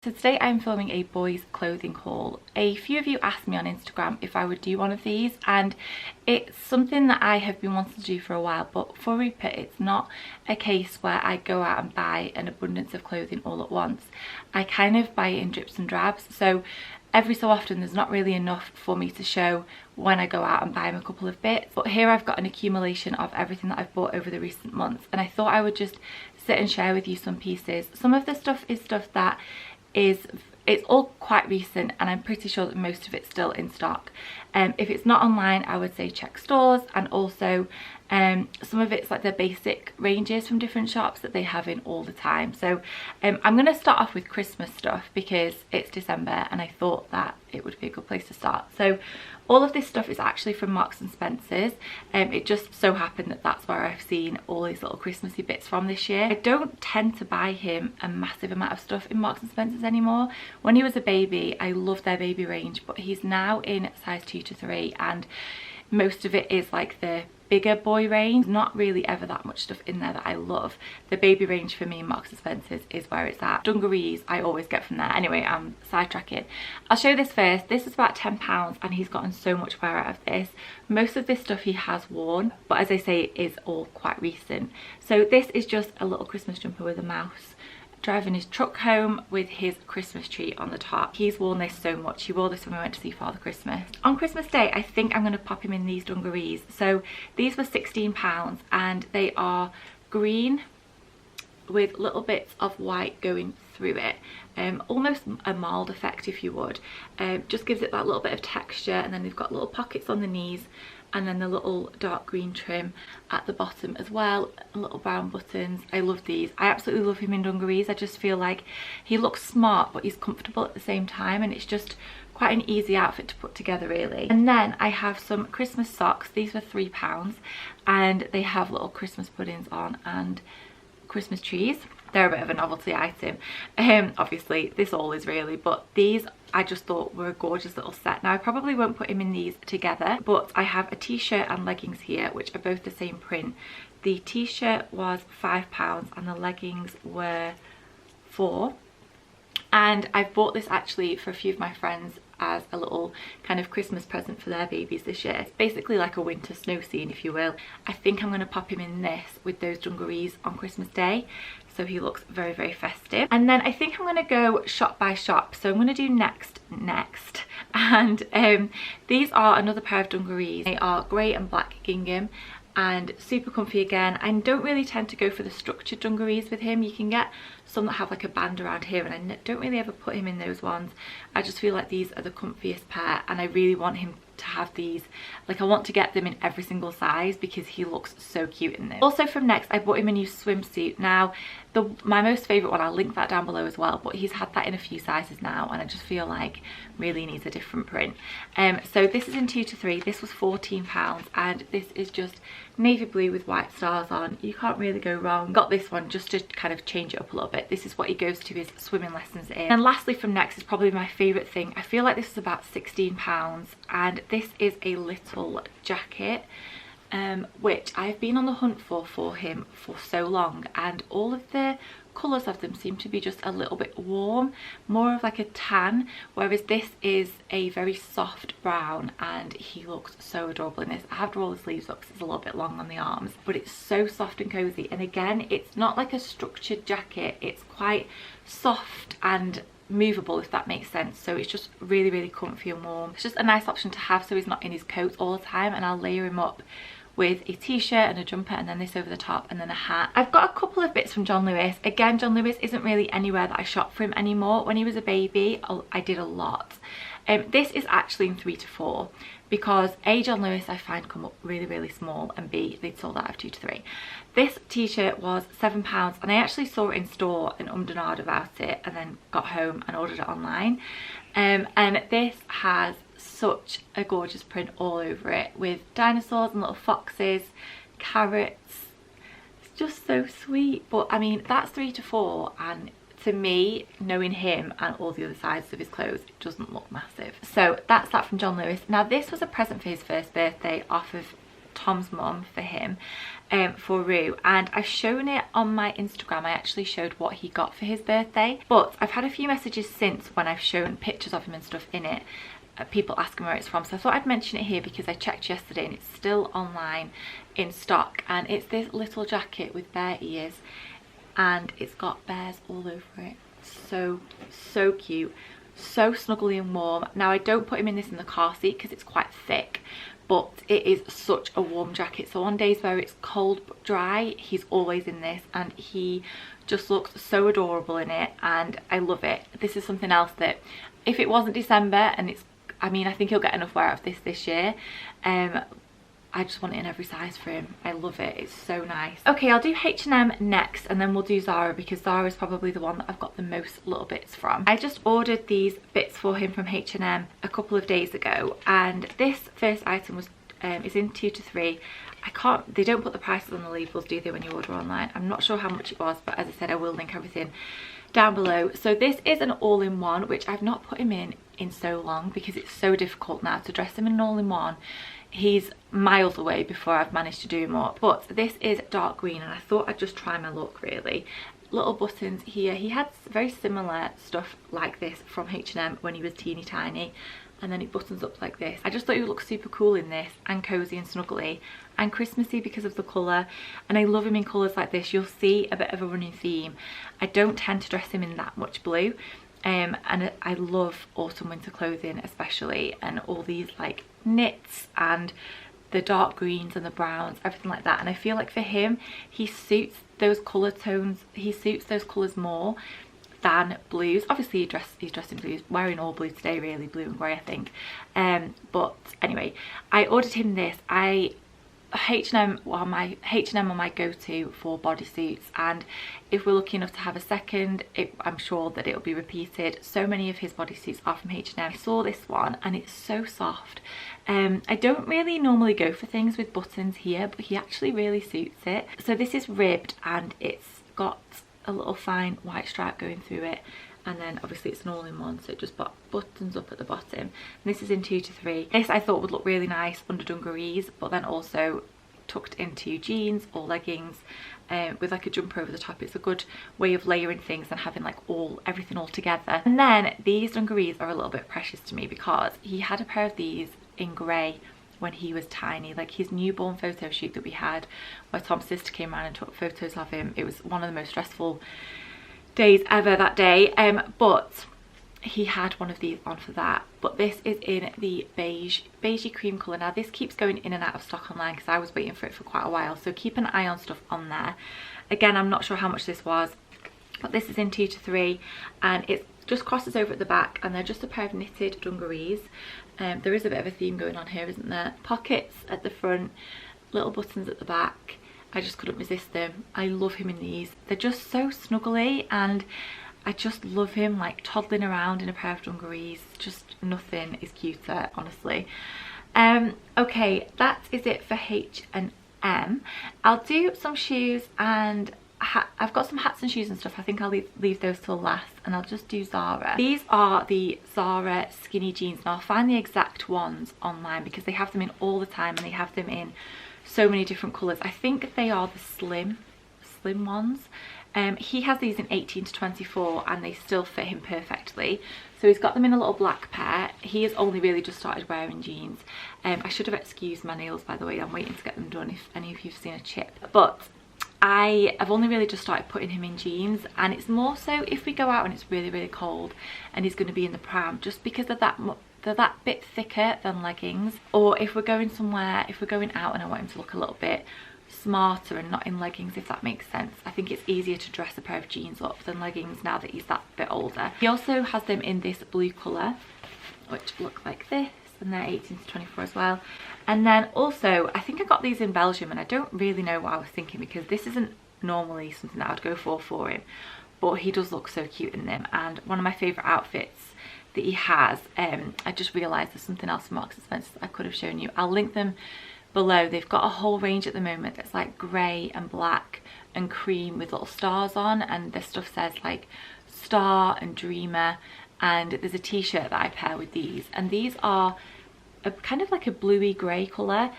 So today I'm filming a boys clothing haul. A few of you asked me on Instagram if I would do one of these, and it's something that I have been wanting to do for a while, but for Rupert it's not a case where I go out and buy an abundance of clothing all at once. I kind of buy it in drips and drabs, so every so often there's not really enough for me to show when I go out and buy him a couple of bits. But here I've got an accumulation of everything that I've bought over the recent months, and I thought I would just sit and share with you some pieces. Some of the stuff is stuff that it's all quite recent, and I'm pretty sure that most of it's still in stock. If it's not online, I would say check stores, and also some of it's like the basic ranges from different shops that they have in all the time. So I'm going to start off with Christmas stuff because it's December and I thought that it would be a good place to start. So all of this stuff is actually from Marks and Spencer's. It just so happened that that's where I've seen all these little Christmassy bits from this year. I don't tend to buy him a massive amount of stuff in Marks and Spencer's anymore. When he was a baby, I loved their baby range, but he's now in size 2 to 3, and most of it is like the bigger boy range. Not really ever that much stuff in there that I love. The baby range for me in Marks and Spencer's is where it's at. Dungarees I always get from there. Anyway, I'm sidetracking. I'll show you this first. This is about £10 and he's gotten so much wear out of this. Most of this stuff he has worn, but as I say, it is all quite recent. So this is just a little Christmas jumper with a mouse, driving his truck home with his Christmas tree on the top. He's worn this so much. He wore this when we went to see Father Christmas. On Christmas Day, I think I'm going to pop him in these dungarees. So these were £16 and they are green with little bits of white going through it. Almost a mild effect, if you would. Just gives it that little bit of texture, and then they've got little pockets on the knees, and then the little dark green trim at the bottom as well, little brown buttons. I love these. I absolutely love him in dungarees. I just feel like he looks smart but he's comfortable at the same time, and it's just quite an easy outfit to put together really. And then I have some Christmas socks. These were £3 and they have little Christmas puddings on and Christmas trees. They're a bit of a novelty item. Obviously this all is really, but these I just thought were a gorgeous little set. Now I probably won't put him in these together, but I have a t-shirt and leggings here which are both the same print. The t-shirt was £5 and the leggings were £4. And I've bought this actually for a few of my friends as a little kind of Christmas present for their babies this year. It's basically like a winter snow scene, if you will. I think I'm going to pop him in this with those dungarees on Christmas Day, so he looks very, very festive. And then I think I'm going to go shop by shop. So I'm going to do next. And these are another pair of dungarees. They are grey and black gingham and super comfy again. I don't really tend to go for the structured dungarees with him. You can get some that have like a band around here, and I don't really ever put him in those ones. I just feel like these are the comfiest pair, and I really want him to have these. Like, I want to get them in every single size because he looks so cute in them. Also from Next, I bought him a new swimsuit. Now my most favourite one, I'll link that down below as well, but he's had that in a few sizes now and I just feel like really needs a different print. So this is in 2 to 3. This was £14 and this is just navy blue with white stars on. You can't really go wrong. Got this one just to kind of change it up a little bit. This is what he goes to his swimming lessons in. And lastly from Next is probably my favourite thing. I feel like this is about £16 and this is a little jacket which I've been on the hunt for him for so long, and all of the colours of them seem to be just a little bit warm, more of like a tan, whereas this is a very soft brown and he looks so adorable in this. I have to roll the sleeves up because it's a little bit long on the arms, but it's so soft and cozy. And again, it's not like a structured jacket, it's quite soft and movable, if that makes sense. So it's just really, really comfy and warm. It's just a nice option to have so he's not in his coat all the time, and I'll layer him up with a t-shirt and a jumper and then this over the top and then a hat. I've got a couple of bits from John Lewis. Again, John Lewis isn't really anywhere that I shop for him anymore. When he was a baby, I did a lot. This is actually in 3 to 4 because A, John Lewis I find come up really, really small, and B, they'd sold out of 2 to 3. This t-shirt was £7 and I actually saw it in store and ummed and ahed about it and then got home and ordered it online. And this has such a gorgeous print all over it with dinosaurs and little foxes, carrots. It's just so sweet. But I mean, that's 3 to 4, and to me, knowing him and all the other sizes of his clothes, it doesn't look massive. So that's that from John Lewis. Now this was a present for his first birthday off of Tom's mum for him, for Rue, and I've shown it on my Instagram. I actually showed what he got for his birthday, but I've had a few messages since when I've shown pictures of him and stuff in it, people asking where it's from, so I thought I'd mention it here because I checked yesterday and it's still online in stock. And it's this little jacket with bear ears and it's got bears all over it. So cute, so snuggly and warm. Now I don't put him in this in the car seat because it's quite thick, but it is such a warm jacket, so on days where it's cold but dry, he's always in this and he just looks so adorable in it and I love it. This is something else that if it wasn't December, and it's, I mean, I think he'll get enough wear out of this year, I just want it in every size for him. I love it, it's so nice. Okay, I'll do H&M next and then we'll do Zara, because Zara is probably the one that I've got the most little bits from. I just ordered these bits for him from H&M a couple of days ago, and this first item was is in 2 to 3. They don't put the prices on the labels, do they, when you order online? I'm not sure how much it was, but as I said, I will link everything down below. So this is an all-in-one, which I've not put him in so long because it's so difficult now to dress him in an all-in-one. He's miles away before I've managed to do him up, but this is dark green and I thought I'd just try my luck really. Little buttons here. He had very similar stuff like this from H&M when he was teeny tiny, and then it buttons up like this. I just thought he would look super cool in this, and cozy and snuggly and Christmassy because of the colour, and I love him in colours like this. You'll see a bit of a running theme. I don't tend to dress him in that much blue, and I love autumn winter clothing especially, and all these like knits and the dark greens and the browns, everything like that. And I feel like for him, he suits those colour tones, he suits those colours more than blues. Obviously he's dressed in blues, wearing all blue today really, blue and grey I think. But anyway, I ordered him this. H&M are my go-to for bodysuits, and if we're lucky enough to have a second, I'm sure that it'll be repeated. So many of his bodysuits are from H&M. I saw this one and it's so soft. I don't really normally go for things with buttons here, but he actually really suits it. So this is ribbed and it's got a little fine white stripe going through it, and then obviously it's an all-in-one, so it just buttons up at the bottom. And this is in 2 to 3. This I thought would look really nice under dungarees, but then also tucked into jeans or leggings with like a jumper over the top. It's a good way of layering things and having like everything all together. And then these dungarees are a little bit precious to me because he had a pair of these in grey when he was tiny, like his newborn photo shoot that we had where Tom's sister came around and took photos of him. It was one of the most stressful days ever that day, but he had one of these on for that. But this is in the beigey cream colour. Now this keeps going in and out of stock online because I was waiting for it for quite a while, so keep an eye on stuff on there. Again, I'm not sure how much this was, but this is in 2 to 3 and it just crosses over at the back, and they're just a pair of knitted dungarees. There is a bit of a theme going on here, isn't there? Pockets at the front, little buttons at the back. I just couldn't resist them. I love him in these. They're just so snuggly, and I just love him like toddling around in a pair of dungarees. Just nothing is cuter, honestly. Okay, that is it for H&M. I'll do some shoes, and I've got some hats and shoes and stuff. I think I'll leave those till last, and I'll just do Zara. These are the Zara skinny jeans. Now I'll find the exact ones online because they have them in all the time, and they have them in so many different colours. I think they are the slim ones. He has these in 18 to 24 and they still fit him perfectly. So he's got them in a little black pair. He has only really just started wearing jeans. I should have excused my nails, by the way. I'm waiting to get them done if any of you have seen a chip. But I've only really just started putting him in jeans, and it's more so if we go out and it's really, really cold and he's going to be in the pram, just because they're that bit thicker than leggings. Or if we're going somewhere, if we're going out and I want him to look a little bit smarter and not in leggings, if that makes sense. I think it's easier to dress a pair of jeans up than leggings now that he's that bit older. He also has them in this blue colour, which look like this, and they're 18 to 24 as well. And then also, I think I got these in Belgium, and I don't really know what I was thinking because this isn't normally something that I'd go for him, but he does look so cute in them. And one of my favourite outfits that he has, I just realised there's something else from Marks & Spencer I could have shown you. I'll link them below. They've got a whole range at the moment that's like grey and black and cream with little stars on, and their stuff says like star and dreamer. And there's a t-shirt that I pair with these, and these are a kind of like a bluey grey colour,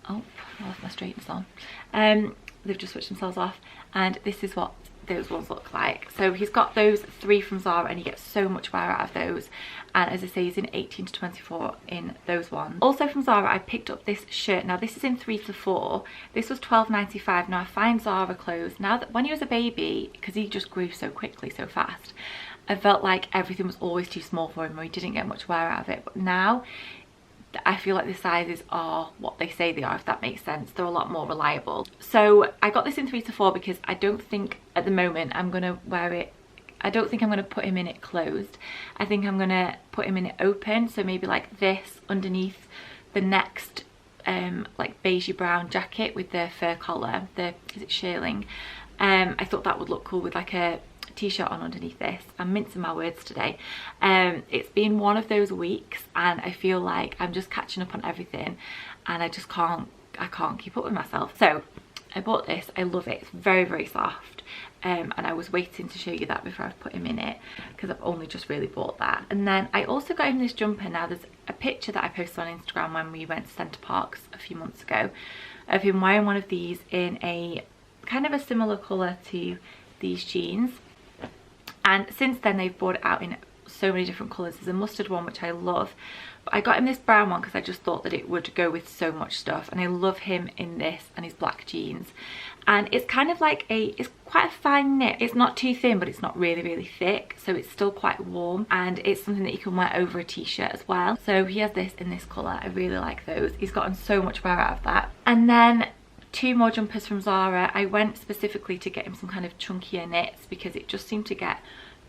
Oh, I left my straightness on. They've just switched themselves off, and this is what those ones look like. So he's got those 3 from Zara, and he gets so much wear out of those, and as I say, he's in 18 to 24 in those ones. Also from Zara, I picked up this shirt. Now this is in 3 to 4. This was £12.95. Now I find Zara clothes, now that when he was a baby, because he just grew so quickly, so fast, I felt like everything was always too small for him, or he didn't get much wear out of it. But now I feel like the sizes are what they say they are, if that makes sense. They're a lot more reliable. So I got this in 3 to 4 because I don't think at the moment I'm gonna wear it. I don't think I'm gonna put him in it closed. I think I'm gonna put him in it open. So maybe like this underneath the next like beigey brown jacket with the fur collar. Is it shearling? I thought that would look cool with like a t-shirt on underneath this. I'm mincing my words today. It's been one of those weeks, and I feel like I'm just catching up on everything, and I just can't keep up with myself. So I bought this. I love it. It's very, very soft, and I was waiting to show you that before I put him in it, because I've only just really bought that. And then I also got him this jumper. Now there's a picture that I posted on Instagram when we went to Centre Parks a few months ago of him wearing one of these in a kind of a similar colour to these jeans. And since then they've brought it out in so many different colours. There's a mustard one, which I love. But I got him this brown one because I just thought that it would go with so much stuff. And I love him in this and his black jeans. And it's kind of like it's quite a fine knit. It's not too thin, but it's not really, really thick. So it's still quite warm. And it's something that you can wear over a t-shirt as well. So he has this in this colour. I really like those. He's gotten so much wear out of that. And then 2 more jumpers from Zara. I went specifically to get him some kind of chunkier knits because it just seemed to get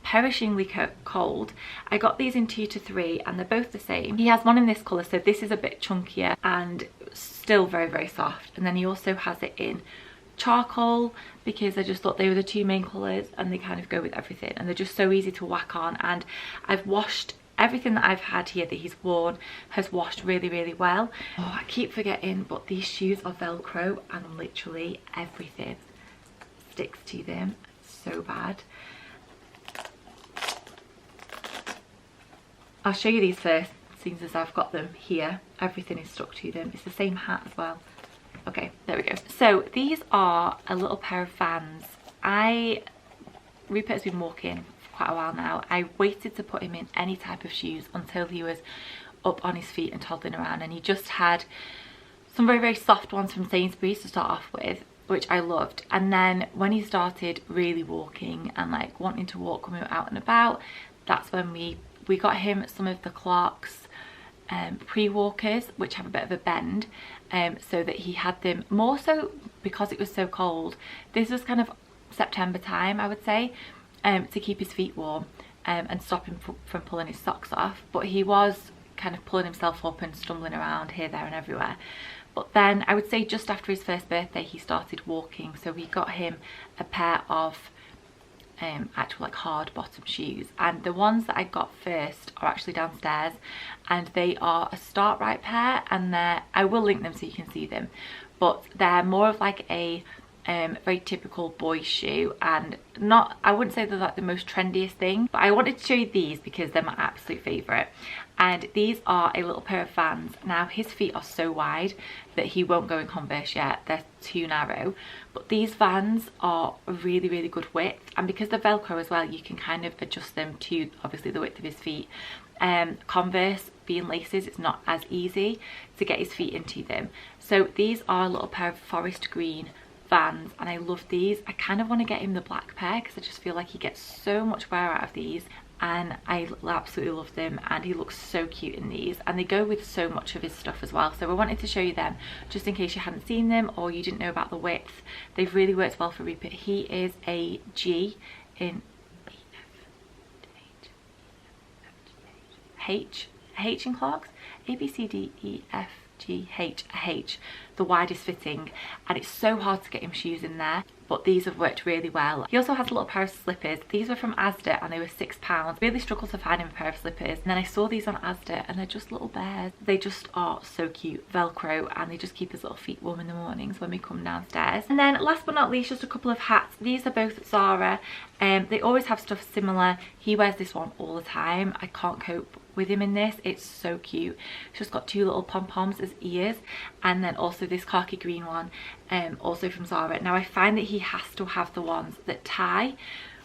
perishingly cold. I got these in 2 to 3, and they're both the same. He has one in this colour, so this is a bit chunkier and still very, very soft. And then he also has it in charcoal, because I just thought they were the 2 main colours, and they kind of go with everything, and they're just so easy to whack on. And I've washed everything that I've had here that he's worn, has washed really, really well. Oh, I keep forgetting, but these shoes are Velcro, and literally everything sticks to them. It's so bad. I'll show you these first, seeing as I've got them here. Everything is stuck to them. It's the same hat as well. Okay, there we go. So these are a little pair of Vans. Rupert's been walking for quite a while now. I waited to put him in any type of shoes until he was up on his feet and toddling around, and he just had some very, very soft ones from Sainsbury's to start off with, which I loved. And then when he started really walking and like wanting to walk when we were out and about, that's when we got him some of the Clarks pre-walkers, which have a bit of a bend, so that he had them more so because it was so cold. This was kind of September time, I would say, to keep his feet warm and stop him from pulling his socks off. But he was kind of pulling himself up and stumbling around here, there and everywhere. But then I would say just after his first birthday he started walking, so we got him a pair of actual like hard bottom shoes, and the ones that I got first are actually downstairs, and they are a start right pair, and I will link them so you can see them, but they're more of like a very typical boy shoe, and not, I wouldn't say they're like the most trendiest thing, but I wanted to show you these because they're my absolute favourite. And these are a little pair of Vans. Now his feet are so wide that he won't go in Converse yet, they're too narrow, but these Vans are a really, really good width, and because they're Velcro as well, you can kind of adjust them to obviously the width of his feet. Converse being laces, it's not as easy to get his feet into them. So these are a little pair of forest green Vans, and I love these. I kind of want to get him the black pair because I just feel like he gets so much wear out of these, and I absolutely love them, and he looks so cute in these, and they go with so much of his stuff as well. So I wanted to show you them just in case you hadn't seen them or you didn't know about the width. They've really worked well for Rupert. He is a G in H in Clarks, A, B, C, D, E, F, G, H, H, the widest fitting, and it's so hard to get him shoes in there, but these have worked really well. He also has a little pair of slippers. These were from Asda and they were £6. Really struggled to find him a pair of slippers, and then I saw these on Asda and they're just little bears. They just are so cute, Velcro, and they just keep his little feet warm in the mornings when we come downstairs. And then last but not least, just a couple of hats. these are both Zara. They always have stuff similar. He wears this one all the time. I can't cope with him in this. It's so cute. It's just got two little pom-poms as ears, and then also this khaki green one, also from Zara. Now I find that he has to have the ones that tie,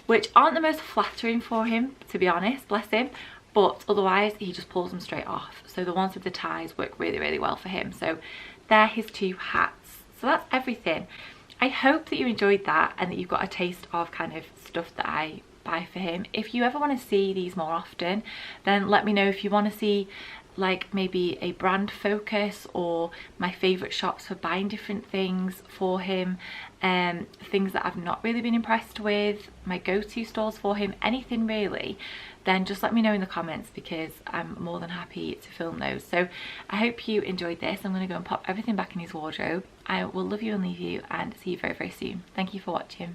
which aren't the most flattering for him, to be honest, bless him, but otherwise he just pulls them straight off. So the ones with the ties work really, really well for him. So they're his two hats. So that's everything. I hope that you enjoyed that and that you've got a taste of kind of stuff that I buy for him. If you ever want to see these more often, then let me know. If you want to see like maybe a brand focus or my favourite shops for buying different things for him, things that I've not really been impressed with, my go-to stores for him, anything really, then just let me know in the comments, because I'm more than happy to film those. So I hope you enjoyed this. I'm going to go and pop everything back in his wardrobe. I will love you and leave you and see you very, very soon. Thank you for watching.